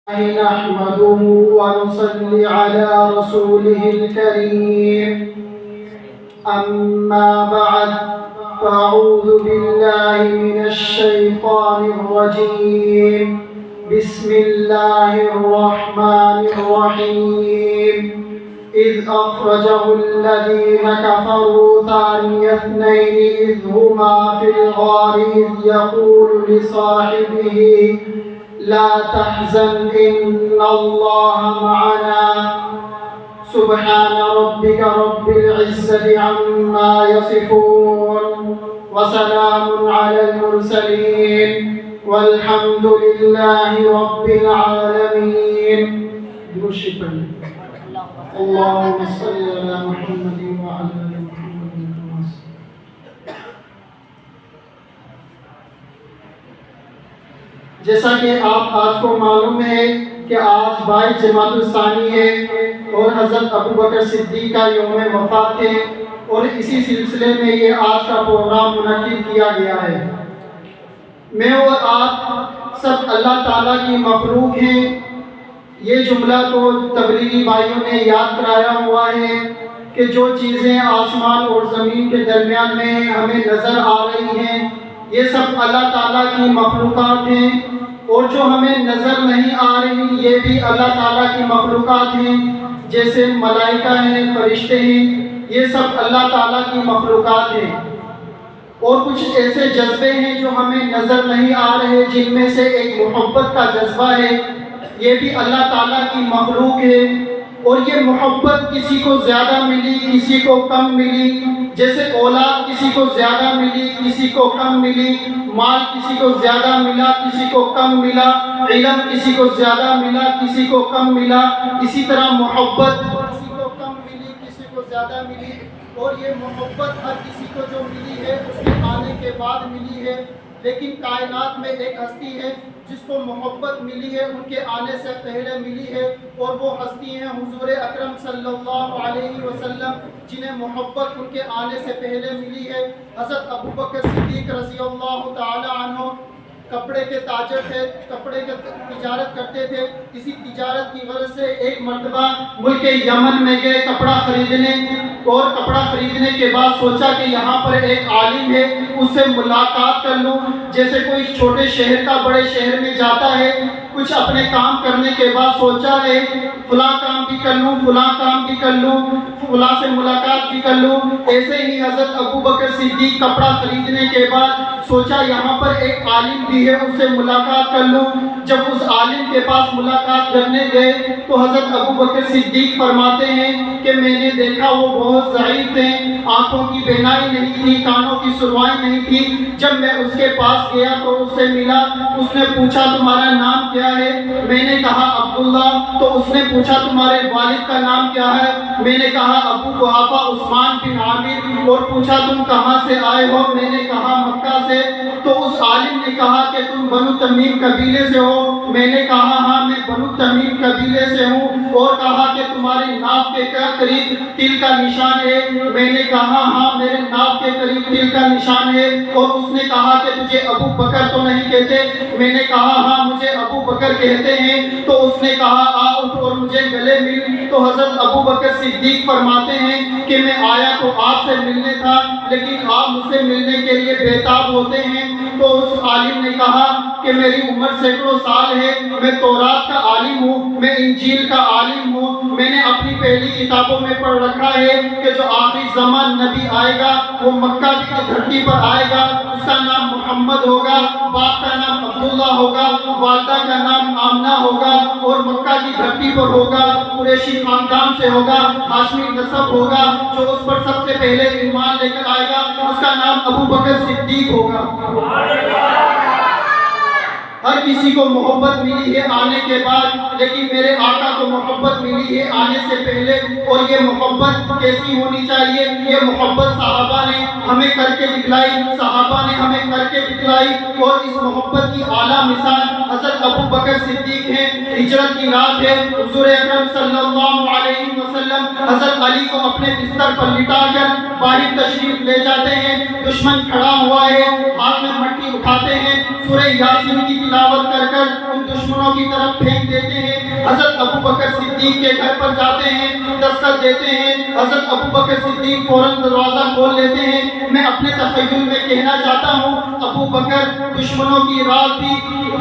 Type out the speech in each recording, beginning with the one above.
نحمده ونصلي على رسوله الكريم. أما بعد، فأعوذ بالله من الشيطان الرجيم. بسم الله الرحمن الرحيم. إذ أخرجه الذين كفروا ثاني اثنين إذ هما في الغار إذ يقول لصاحبه لا تحزن إن الله معنا. سبحان ربك رب العزة عما يصفون وسلام على المرسلين والحمد لله رب العالمين. اللهم صل على محمد وعلى آل محمد. جیسا کہ آپ آج کو معلوم ہے کہ آج 22 جمادی الثانی ہے اور حضرت ابوبکر صدیق کا یوم وفات ہے، اور اسی سلسلے میں یہ آج کا پروگرام منعقد کیا گیا ہے. میں اور آپ سب اللہ تعالیٰ کی مخلوق ہیں. یہ جملہ تو تبلیغی بھائیوں نے یاد کرایا ہوا ہے کہ جو چیزیں آسمان اور زمین کے درمیان میں ہمیں نظر آ رہی ہیں یہ سب اللہ تعالیٰ کی مخلوقات ہیں، اور جو ہمیں نظر نہیں آ رہی یہ بھی اللہ تعالیٰ کی مخلوقات ہیں، جیسے ملائکہ ہیں، فرشتے ہیں، یہ سب اللہ تعالیٰ کی مخلوقات ہیں. اور کچھ ایسے جذبے ہیں جو ہمیں نظر نہیں آ رہے، جن میں سے ایک محبت کا جذبہ ہے، یہ بھی اللہ تعالیٰ کی مخلوق ہے. اور یہ محبت کسی کو زیادہ ملی، کسی کو کم ملی، جیسے اولاد کسی کو زیادہ ملی، کسی کو کم ملی، مال کسی کو زیادہ ملا، کسی کو کم ملا، علم کسی کو زیادہ ملا، کسی کو کم ملا، اسی طرح محبت کسی کو کم ملی، کسی کو زیادہ ملی. اور یہ محبت ہر کسی کو جو ملی ہے اس کے آنے کے بعد ملی ہے. لیکن کائنات میں ایک ہستی ہے جس کو محبت ملی ہے ان کے آنے سے پہلے ملی ہے، اور وہ ہستی ہیں حضور اکرم صلی اللہ علیہ وسلم، جنہیں محبت ان کے آنے سے پہلے ملی ہے. حضرت ابوبکر صدیق رضی اللہ تعالی عنہ کپڑے کے تاجر تھے، کپڑے کی تجارت کرتے تھے. اسی تجارت کی وجہ سے ایک مرتبہ ملک یمن میں گئے کپڑا خریدنے، اور کپڑا خریدنے کے بعد سوچا کہ یہاں پر ایک عالم ہے، اس سے ملاقات کر لوں. جیسے کوئی چھوٹے شہر کا بڑے شہر میں جاتا ہے، کچھ اپنے کام کرنے کے بعد سوچا ہے فلاں کام بھی کر لوں، فلاں کام بھی کر لوں، فلاں سے ملاقات بھی کر لوں. ایسے ہی حضرت ابوبکر صدیق کپڑا خریدنے کے بعد سوچا یہاں پر ایک عالم بھی ہے، اس سے ملاقات کر لوں. جب اس عالم کے پاس ملاقات کرنے گئے تو حضرت ابوبکر صدیق فرماتے ہیں کہ میں نے دیکھا وہ بہت ضعیف تھے، آنکھوں کی بینائی نہیں تھی، کانوں کی سنوائی نہیں تھی. جب میں اس کے پاس گیا تو اس سے ملا، اس نے پوچھا تمہارا نام کیا ہے؟ میں نے کہا عبداللہ. تو اس نے پوچھا تمہارے والد کا نام کیا ہے؟ میں نے کہا ابو قحافہ عثمان بن عامر. اور پوچھا تم کہاں سے آئے ہو؟ میں نے کہا مکہ سے. تو اس عالم نے کہا کہ تم بنو تمیم قبیلے سے ہو؟ میں نے کہا ہاں میں بنو تمیم قبیلے سے ہوں. اور کہا کہ تمہاری ناف کے قریب تل کا نشان ہے؟ میں نے کہا ہاں میرے ناف کے قریب تل کا نشان ہے. اور اس نے کہا کہ تجھے ابو بکر تو نہیں کہتے؟ میں نے کہا ہاں مجھے ابو بکر کہتے ہیں. تو اس نے کہا آ اٹھ اور مجھے گلے مل. تو حضرت ابو بکر صدیق فرماتے ہیں کہ میں آیا تو آپ سے ملنے تھا، لیکن آپ مجھ سے ملنے کے لیے بےتاب ہوتے ہیں. تو اس عالم نے کہا کہ میری عمر سینکڑوں سال ہے، میں تورات کا عالم ہوں، میں انجیل کا عالم ہوں. میں نے اپنی پہلی کتابوں میں پڑھ رکھا ہے کہ جو آخری زمان نبی آئے گا وہ مکہ کی دھرتی پر آئے گا، اس کا نام محمد ہوگا، باپ کا نام عبداللہ ہوگا، والدہ کا نام آمنہ ہوگا، اور مکہ کی دھرتی پر ہوگا، قریشی خاندان سے ہوگا، ہاشمی نسب ہوگا. جو اس پر سب سے پہلے ایمان لے کر آئے گا اس کا نام ابوبکر صدیق ہوگا. ہر کسی کو محبت ملی ہے آنے کے بعد، لیکن میرے آقا کو محبت ملی ہے آنے سے پہلے. اور یہ محبت کیسی ہونی چاہیے؟ یہ محبت صحابہ نے ہمیں کر کے دکھلائی، صحابہ نے ہمیں کر کے دکھلائی. اور اس محبت کی اعلیٰ مثال حضرت ابوبکر صدیق ہیں. ہجرت کی رات ہے، حضور اکرم صلی اللہ علیہ وسلم حضرت علی کو اپنے بستر پر لٹا کر باہر تشریف لے جاتے ہیں. دشمن کھڑا ہوا ہے، ہاتھ میں مٹی اٹھاتے ہیں، سورہ یاسین کی تلاوت کر کر ان دشمنوں کی طرف پھینک دیتے ہیں۔ حضرت ابو بکر صدیق کے گھر پر جاتے ہیں، دستک دیتے ہیں، حضرت ابو بکر صدیق فوراً دروازہ کھول لیتے ہیں۔ میں اپنے تخیل میں کہنا چاہتا ہوں ابو بکر دشمنوں کی رات تھی،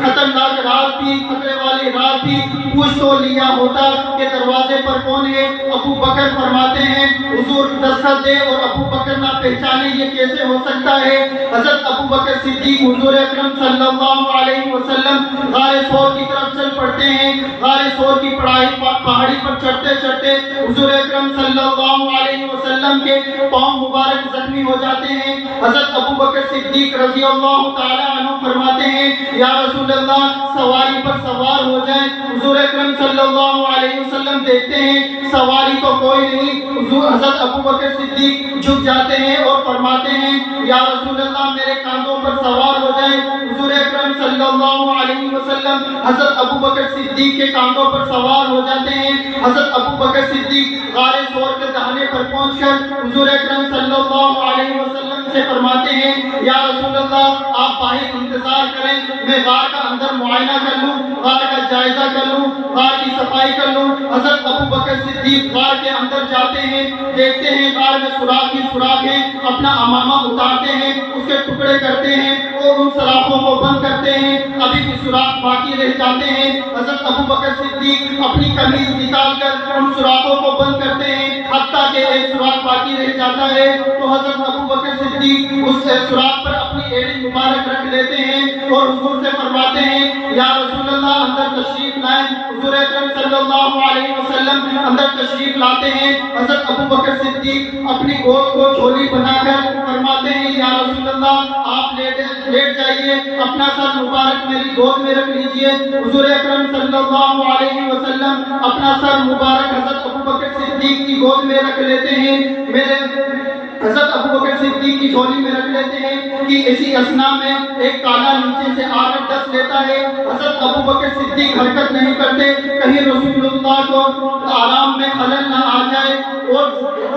خطرناک رات تھی، خطرے والی رات تھی، پوچھ تو لیا ہوتا کہ دروازے پر کون ہے۔ ابو بکر فرماتے ہیں حضور دستک دے، اور ابو بکر نہ پہچانے یہ کیسے ہو سکتا ہے۔ حضرت ابو بکر صدیق حضور اکرم صلی اللہ علیہ وسلم غار ثور کی طرف چل پڑتے ہیں۔ غار ثور کی پہاڑی پر چڑھتے چڑھتے حضور اکرم صلی اللہ علیہ وسلم کے پاؤں مبارک زخمی ہو جاتے ہیں۔ حضرت ابو بکر صدیق رضی اللہ تعالی عنہ فرماتے ہیں یا رسول اللہ سواری پر سوار ہو جائیں۔ حضور اکرم صلی اللہ علیہ وسلم دیکھتے ہیں سواری تو کوئی نہیں۔ حضرت ابو بکر صدیق جھک جاتے ہیں اور فرماتے ہیں یا رسول اللہ میرے کاندھوں پر سوار ہو جائیں۔ حضور اکرم صلی اللہ علیہ وسلم حضرت ابو بکر صدیق کے کاندھوں پر سوار ہو جاتے ہیں۔ حضرت ابو بکر صدیق غار ثور کے دہانے پر پہنچ کر حضور اکرم صلی اللہ علیہ وسلم سے فرماتے ہیں یا رسول اللہ آپ باہر انتظار کریں، میں غار کا اندر معائنہ کر لوں، غار کا جائزہ کر لوں، غار کی صفائی کر لوں۔ حضرت ابو بکر صدیق غار کے اندر جاتے ہیں، دیکھتے ہیں غار میں سوراخ ہی سوراخ ہیں، اپنا امامہ اتارتے ہیں، اس کے ٹکڑے کرتے ہیں اور ان سوراخوں کو بند کرتے ہیں، ابھی بھی سوراخ باقی رہ جاتے ہیں۔ حضرت ابو بکر صدیق اپنی قمیض نکال کر ان سوراخوں کو بند کرتے ہیں، حتیٰ کہ ایک سوراخ باقی رہ جاتا ہے تو حضرت ابو بکر صدیق اس سوراخ پر اپنی ایڑی مبارک رکھ لیتے ہیں اور حضور سے فرماتے ہیں یا رسول اللہ اندر تشریف لائیں۔ حضور اکرم صلی اللہ علیہ وسلم اندر تشریف لاتے ہیں۔ حضرت ابو بکر صدیق اپنی گود کو جھولی بنا کر فرماتے ہیں یا رسول اللہ آپ لیٹ جائیے، اپنا سر مبارک میری گود میں رکھ لیجئے۔ حضور اکرم صلی اللہ علیہ وسلم اپنا سر مبارک حضرت ابو بکر صدیق کی گود میں رکھ لیتے ہیں، حضرت ابو بکر صدیق کی جھولی میں رکھ لیتے ہیں کہ اسی اسنا میں ایک کالا نیچے سے آ کر ڈس لیتا ہے۔ حضرت ابو بکر صدیق حرکت نہیں کرتے، کہیں رسول اللہ کو آرام میں خلل نہ آ جائے اور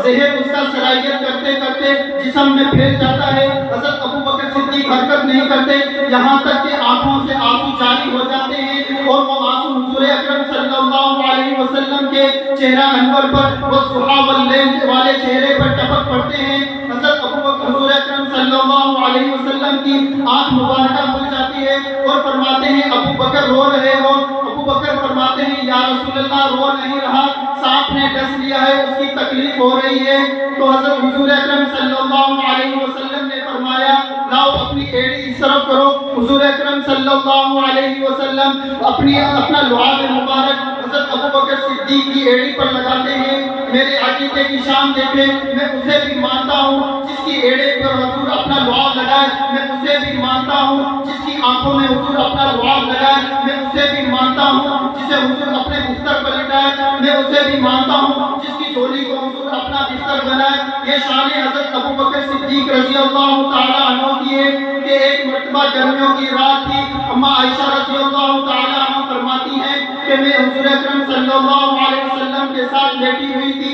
زہر اس کا سرائیت کرتے کرتے جسم میں پھیل جاتا ہے۔ حضرت ابو بکر صدیق حرکت نہیں کرتے، یہاں تک کہ آنکھوں سے آنسو جاری ہو جاتے ہیں اور وہ آنسو حضور اکرم صلی اللہ علیہ وسلم کے چہرہ انور پر وہ صحاب اللیل والے چہرے پر ٹپک پڑتے ہیں۔ حضرت ابو بکر حضور اکرم صلی اللہ علیہ وسلم کی آنکھ مبارکہ کھل جاتی ہے اور فرماتے ہیں ابو بکر رو رہے ہو؟ ابو بکر فرماتے ہیں یا رسول اللہ رو نہیں رہا، سانپ نے ڈس لیا ہے، اس کی تکلیف ہو رہی ہے۔ تو حضرت حضور اکرم صلی اللہ علیہ وسلم نے فرمایا لاؤ اپنی ایڑی اس طرف کرو۔ حضور اکرم صلی اللہ علیہ وسلم اپنا لعاب مبارک حضرت ابو بکر صدیق کی ایڑی پر لگاتے ہیں۔ میرے عقیدے کی شان دیکھیں، میں اسے بھی مانتا ہوں جس کی ایڑے پر حضور اپنا لعاب لگائے، میں اسے بھی مانتا ہوں جس کی آنکھوں میں حضور اپنا لعاب لگائے، میں اسے بھی مانتا ہوں جسے حضور اپنے بستر پر لٹائے، میں اسے بھی مانتا ہوں جس کی جھولی کو حضور اپنا بستر بنائے۔ یہ شان حضرت ابو بکر صدیق رضی اللہ تعالی عنہ کی ہے کہ ایک مرتبہ گرمیوں کی رات تھی، اماں عائشہ رضی اللہ تعالی عنہ فرماتی ہیں کہ میں حضور اکرم صلی اللہ علیہ وسلم کے ساتھ لیٹی ہوئی تھی،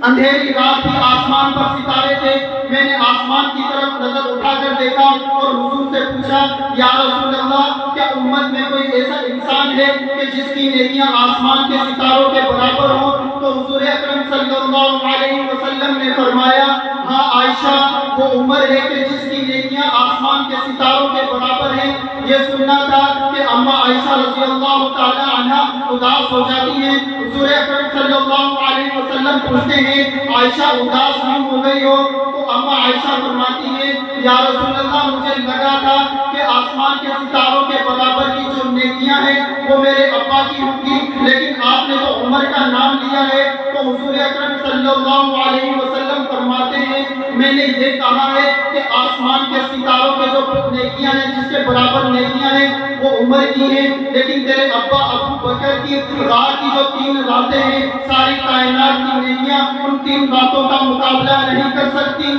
اندھیری رات تھی، آسمان پر ستارے تھے، میں نے آسمان کی طرف نظر اٹھا کر دیکھا اور حضور سے پوچھا یا رسول اللہ کیا امت میں کوئی ایسا انسان ہے کہ جس کی نیکیاں آسمان کے ستاروں کے برابر ہوں؟ تو حضور اکرم صلی اللہ علیہ وسلم نے فرمایا ہاں عائشہ وہ عمر ہے کہ جس کی نیکیاں آسمان کے ستاروں کے برابر ہیں۔ یہ سننا تھا کہ اماں عائشہ رضی اللہ تعالی عنہ اداس ہو جاتی ہیں۔ حضور اکرم صلی اللہ علیہ وسلم پوچھتے ہیں عائشہ اداس کیوں ہو گئی ہو؟ تو اماں عائشہ فرماتی ہیں یا رسول اللہ مجھے لگا تھا کہ آسمان کے ستاروں کے برابر کی جو نیکیاں ہیں وہ میرے ابا کی ہوں گی، لیکن آپ نے تو عمر کا نام لیا ہے۔ تو حضور اکرم صلی اللہ علیہ وسلم فرماتے ہیں میں نے یہ کہا ہے کہ آسمان کے ستاروں کے جو نیکیاں ہیں جس کے برابر نیکیاں ہیں وہ عمر کی ہیں، لیکن تیرے ابا ابو بکر کی رات کی جو 3 راتیں ہیں ساری کائنات کی نیکیاں ان 3 راتوں کا مقابلہ نہیں کر سکتی۔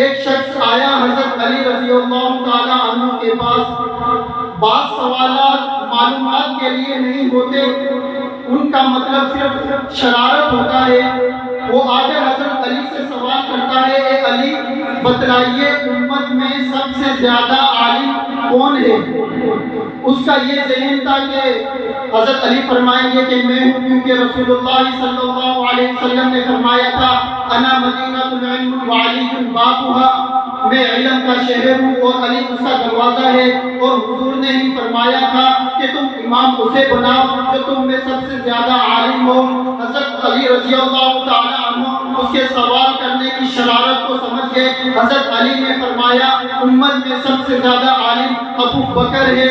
ایک شخص آیا حضرت علی رضی اللہ تعالی عنہ کے پاس، بعض سوالات معلومات کے لیے نہیں ہوتے، ان کا مطلب صرف شرارت ہوتا ہے۔ وہ آ کر حضرت علی سے سوال کرتا ہے اے علی بتلائیے امت میں سب سے زیادہ عالم کون ہے؟ اس کا یہ ذہن تھا کہ حضرت علی فرمائیں گے کہ میں ہوں، کیونکہ رسول اللہ صلی اللہ علیہ وسلم نے فرمایا تھا انا مدینہ العلم وعلی بابها، میں علم کا شہر ہوں اور علی اس کا دروازہ ہے۔ اور حضور نے ہی فرمایا تھا کہ تم امام اسے بناؤ جو تم میں سب سے زیادہ عالم ہو۔ حضرت علی رضی اللہ تعالی عنہ اس کے سوال کرنے کی شرارت کو سمجھ گئے۔ حضرت علی نے فرمایا امت میں سب سے زیادہ عالم ابو بکر ہے۔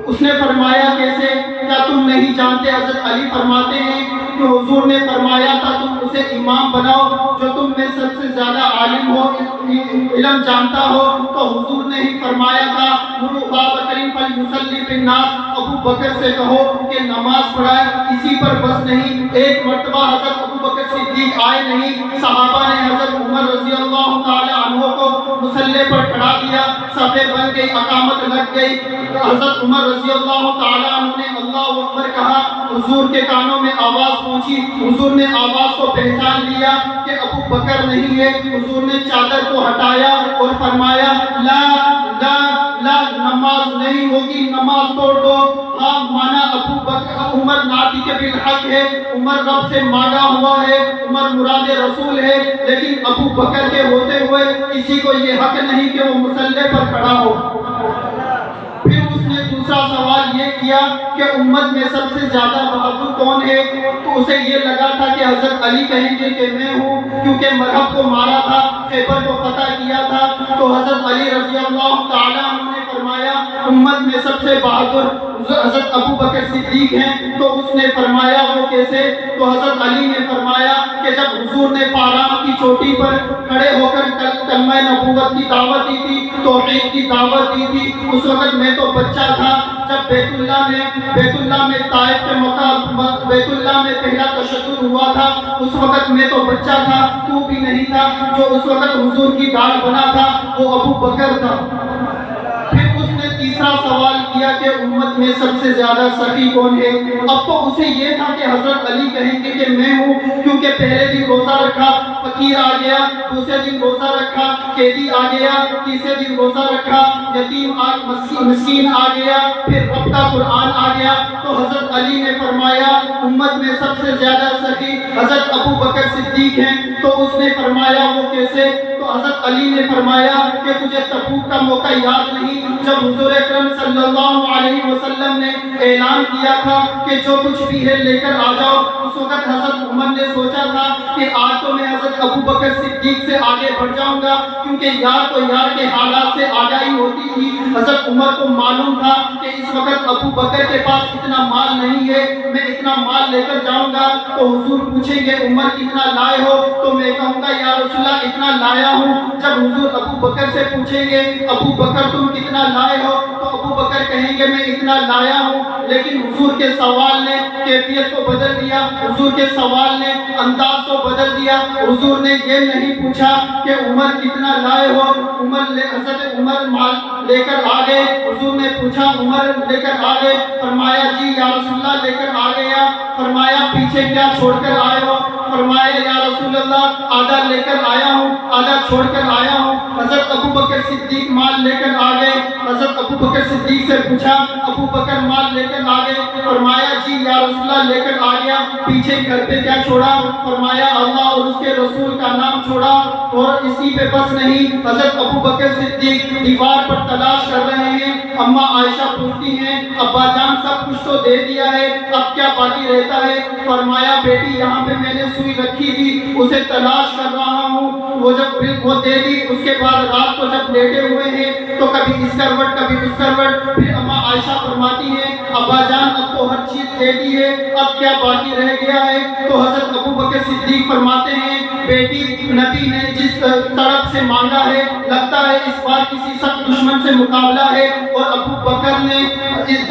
اس نے فرمایا کیسے؟ کیا تم نہیں جانتے؟ حضرت علی فرماتے ہیں کہ حضور نے فرمایا تھا تم اسے امام بناؤ جو تم میں سب سے زیادہ عالم ہو، علم جانتا ہو۔ تو حضور نے ہی فرمایا تھا مروا ابا بکر فلیصلی بالناس، ابو بکر سے کہو کہ نماز پڑھائے۔ اسی پر بس نہیں، ایک مرتبہ حضرت ابو بکر صدیق آئے نہیں، صحابہ نے حضرت عمر رضی اللہ تعالی عنہ کو مصلی پر کھڑا دیا، صفیں بن گئی، اقامت لگ گئی۔ حضرت عمر رضی اللہ تعالی عنہ نے اللہ اکبر کہا، حضور کے کانوں میں آواز پہنچی، حضور نے آواز کو پہچان لیا کہ ابو بکر نہیں ہے۔ حضور نے چادر کو ہٹایا اور فرمایا لا لا لا، نماز نہیں ہوگی، نماز توڑ دو۔ ہاں مانا ابو بکر عمر ناطق بالحق ہے، عمر رب سے مانگا ہوا ہے، عمر مراد رسول ہے، لیکن ابو بکر کے ہوتے ہوئے کسی کو یہ حق نہیں کہ وہ مصلی پر کھڑا ہو۔ پھر اس نے دوسرا سوال یہ کیا کہ امت میں سب سے زیادہ بہادر کون ہے؟ تو اسے یہ لگا تھا کہ حضرت علی کہیں گے کہ میں ہوں، کیونکہ مرہب کو مارا تھا، خیبر کو فتح کیا تھا۔ تو حضرت علی رضی اللہ تعالی عنہ نے فرمایا امت میں سب سے بہادر حضرت ابو بکر صدیق ہیں۔ تو اس نے فرمایا وہ کیسے؟ تو حضرت علی نے فرمایا کہ جب حضور نے پارام کی چوٹی پر کھڑے ہو کر کلمہ نبوت کی دعوت دی تھی، توحید کی دعوت دی تھی، اس وقت میں تو بچہ تھا۔ جب بیت اللہ میں طائف کے موقع بیت اللہ میں پہلا تشدد ہوا تھا، اس وقت میں تو بچہ تھا، تو بھی نہیں تھا۔ جو اس وقت حضور کی داڑھ بنا تھا وہ ابو بکر تھا۔ پھر اس نے تیسرا سوال کیا کہ امت میں سب سے زیادہ سخی کون ہے؟ اب تو اسے یہ تھا کہ حضرت علی کہیں گے کہ میں ہوں، کیونکہ پہلے دن روزہ رکھا، فقیر آ گیا، دوسرے دن روزہ رکھا، قیدی آ گیا، تیسرے دن روزہ رکھا، یتیم مسکین آ گیا، پھر رب کا قرآن آ گیا۔ تو حضرت علی نے فرمایا امت میں سب سے زیادہ سخی حضرت ابو بکر صدیق ہیں۔ تو اس نے فرمایا وہ کیسے؟ تو حضرت علی نے فرمایا کہ تجھے تبوک کا موقع یاد نہیں جب حضور اکرم صلی اللہ علیہ وسلم نے اعلان کیا تھا کہ جو کچھ بھی ہے لے کر آ جاؤ؟ اس وقت حضرت عمر نے سوچا تھا کہ آج تو میں حضرت ابو بکر صدیق سے آگے بڑھ جاؤں گا، کیونکہ یار تو یار کے حالات سے آگاہی ہوتی تھی۔ حضرت عمر کو معلوم تھا کہ اس وقت ابو بکر کے پاس اتنا مال نہیں ہے، میں اتنا مال لے کر جاؤں گا تو حضور پوچھیں گے عمر کتنا لائے ہو؟ تو میں کہوں گا یا رسول اللہ اتنا لایا ہوں۔ جب حضور ابو بکر سے پوچھیں گے ابو بکر تم کتنا لائے ہو؟ تو ابو بکر کہیں گے میں اتنا لایا ہوں۔ لیکن حضور کے سوال نے کیفیت کو بدل دیا، حضور کے سوال نے انداز کو بدل دیا۔ حضور نے یہ نہیں پوچھا کہ عمر کتنا لائے ہو، حضرت عمر مال لے کر آ گئے۔ حضور نے پوچھا عمر لے کر آ گئے؟ فرمایا جی یا رسول اللہ لے کر آ گیا۔ فرمایا پیچھے کیا چھوڑ کر آئے ہو؟ فرمایا یا رسول اللہ آدھا لے کر آیا ہوں، آدھا چھوڑ کر آیا ہوں۔ حضرت ابو بکر صدیق مال لے کر آ گئے۔ حضرت ابو بکر صدیق سے پوچھا ابو بکر مال لے کر آ گئے؟ فرمایا جی یا رسول اللہ لے کر آ گیا۔ پیچھے گھر پہ کیا چھوڑا؟ فرمایا اللہ اور اس کے رسول کا نام چھوڑا۔ اور اسی پہ بس نہیں، حضرت ابو بکر صدیق دیوار پر تلاش کر رہے ہیں۔ اماں عائشہ پوچھتی ہیں ابا جان سب کچھ تو دے دیا ہے، اب کیا باقی رہتا ہے؟ فرمایا بیٹی یہاں پہ میں نے سوئی رکھی تھی، اسے تلاش کر رہا ہوں۔ وہ جب وہ دے دی، اس کے بعد رات کو جب لیٹے ہوئے ہیں تو کبھی اس کروٹ کبھی اس کروٹ۔ پھر اماں عائشہ فرماتی ہیں ابا جان اب تو ہر چیز دے دی ہے، اب کیا باقی رہ گیا ہے؟ تو حضرت ابو بکر صدیق فرماتے ہیں بیٹی نبی نے جس طرف سے مانگا ہے لگتا ہے اس بار کسی سخت دشمن سے مقابلہ ہے، اور ابو بکر نے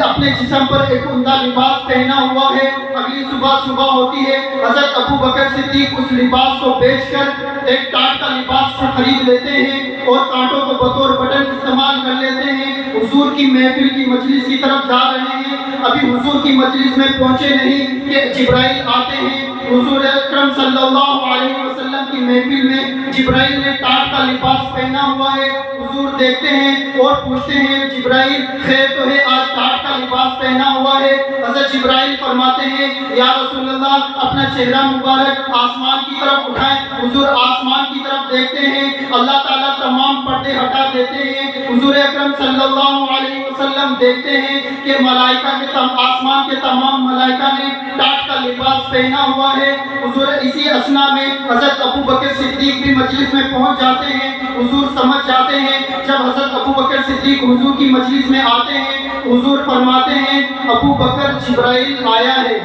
اپنے جسم پر ایک عمدہ لباس پہنا ہوا ہے۔ اگلی صبح ہوتی ہے، حضرت ابو بکر صدیق اس لباس کو بیچ کر ایک ٹاٹ کا لباس خرید لیتے ہیں اور کانٹوں کو بطور بٹن استعمال کر لیتے ہیں۔ حضور کی محفل کی مجلس کی طرف جا رہے ہیں، ابھی حضور کی مجلس میں پہنچے نہیں کہ جبرائیل آتے ہیں۔ حضور اکرم صلی اللہ علیہ وسلم کی محفل میں جبرائیل نے ٹاٹ کا لباس پہنا ہوا ہے. حضور دیکھتے ہیں اور پوچھتے ہیں جبرائیل خیر تو ہے، آج ٹاٹ کا لباس پہنا ہوا ہے. حضرت جبرائیل فرماتے ہیں یا رسول اللہ اپنا چہرہ مبارک آسمان کی طرف اٹھائیں. حضور آسمان کی طرف دیکھتے ہیں، اللہ تعالیٰ تمام پردے ہٹا دیتے ہیں. حضور اکرم صلی اللہ علیہ وسلم دیکھتے ہیں کہ ملائکہ کے آسمان کے تمام ملائکہ نے ٹاٹ کا لباس پہنا ہوا ہے. حضور اسی اثنا میں حضرت ابو بکر صدیق بھی مجلس میں پہنچ جاتے ہیں. حضور سمجھ جاتے ہیں جب حضرت ابو بکر صدیق حضور کی مجلس میں آتے ہیں، حضور فرماتے ہیں ابو بکر جبرائیل آیا ہے،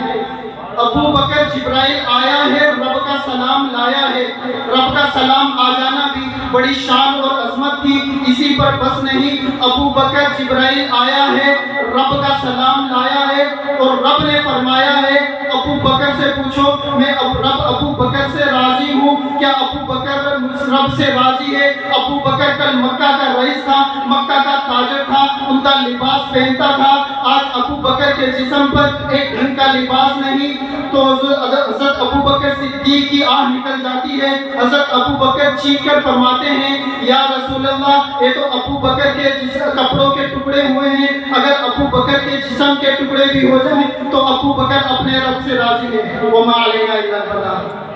ابو بکر جبرائیل آیا ہے، رب کا سلام لایا ہے. رب کا سلام آ جانا بھی بڑی شان اور عظمت تھی. اسی پر بس نہیں، ابو بکر جبرائیل آیا ہے، رب کا سلام لایا ہے، اور رب نے فرمایا ہے ابو بکر سے پوچھو میں رب ابو بکر سے راضی ہوں. کیا ابو بکر رب سے راضی ہے؟ ابو بکر کل مکہ کا رئیس تھا، مکہ کا تاجر تھا، ان کا لباس پہنتا تھا. آج ابو بکر کے جسم پر ایک ڈھنگ کا لباس نہیں. تو حضرت ابو بکر صدیق کی آہ نکل جاتی ہے. حضرت ابو بکر چیخ کر فرماتے ہیں یا رسول اللہ یہ تو ابو بکر کے کپڑوں کے ٹکڑے ہوئے ہیں، اگر ابو بکر کے جسم کے ٹکڑے بھی ہو جائیں تو ابو بکر اپنے رب سے راضی ہے. وما علینا الا البلاغ.